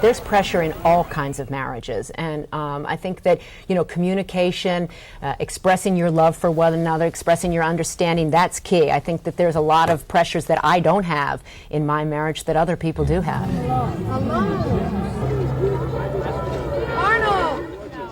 there's pressure in all kinds of marriages. And I think that, communication, expressing your love for one another, expressing your understanding, that's key. I think that there's a lot of pressures that I don't have in my marriage that other people do have. Arnold!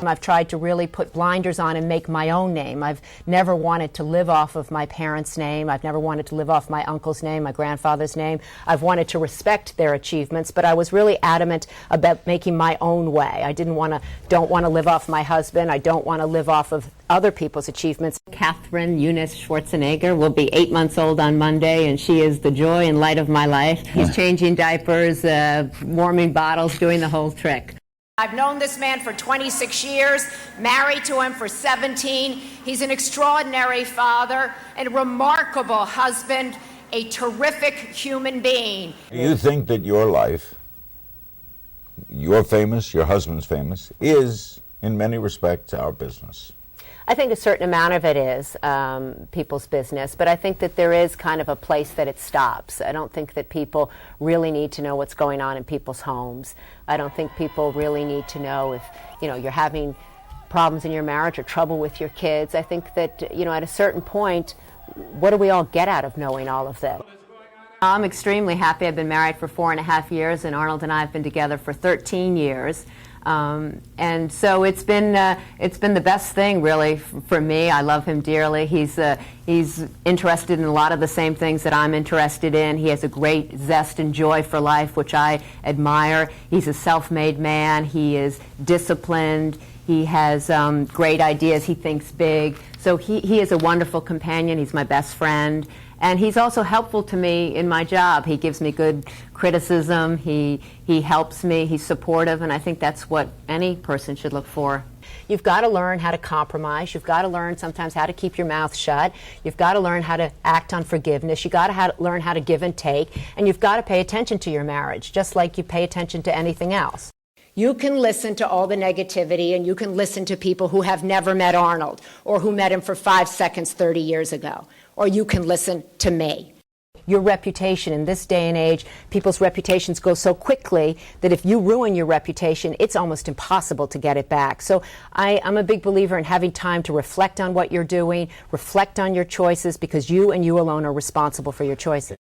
I've tried to really put blinders on and make my own name. I've never wanted to live off of my parents' name. I've never wanted to live off my uncle's name, my grandfather's name. I've wanted to respect their achievements, but I was really adamant about making my own way. I don't want to live off my husband. I don't want to live off of other people's achievements. Catherine Eunice Schwarzenegger will be 8 months old on Monday, and she is the joy and light of my life. He's changing diapers, warming bottles, doing the whole trick. I've known this man for 26 years, married to him for 17. He's an extraordinary father, a remarkable husband, a terrific human being. You think that your life, you're famous, your husband's famous, is, in many respects, our business. I think a certain amount of it is people's business, but I think that there is kind of a place that it stops. I don't think that people really need to know what's going on in people's homes. I don't think people really need to know if, you're having problems in your marriage or trouble with your kids. I think that, at a certain point, what do we all get out of knowing all of this? I'm extremely happy. I've been married for 4.5 years, and Arnold and I have been together for 13 years. And so it's been the best thing, really, for me. I love him dearly. He's interested in a lot of the same things that I'm interested in. He has a great zest and joy for life, which I admire. He's a self-made man. He is disciplined. He has great ideas. He thinks big. So he is a wonderful companion. He's my best friend. And he's also helpful to me in my job. He gives me good criticism. He helps me. He's supportive, and I think that's what any person should look for. You've got to learn how to compromise. You've got to learn sometimes how to keep your mouth shut. You've got to learn how to act on forgiveness. You've got to learn how to give and take. And you've got to pay attention to your marriage, just like you pay attention to anything else. You can listen to all the negativity, and you can listen to people who have never met Arnold or who met him for 5 seconds 30 years ago. Or you can listen to me. Your reputation in this day and age, people's reputations go so quickly that if you ruin your reputation, it's almost impossible to get it back. So I'm a big believer in having time to reflect on what you're doing, reflect on your choices, because you and you alone are responsible for your choices.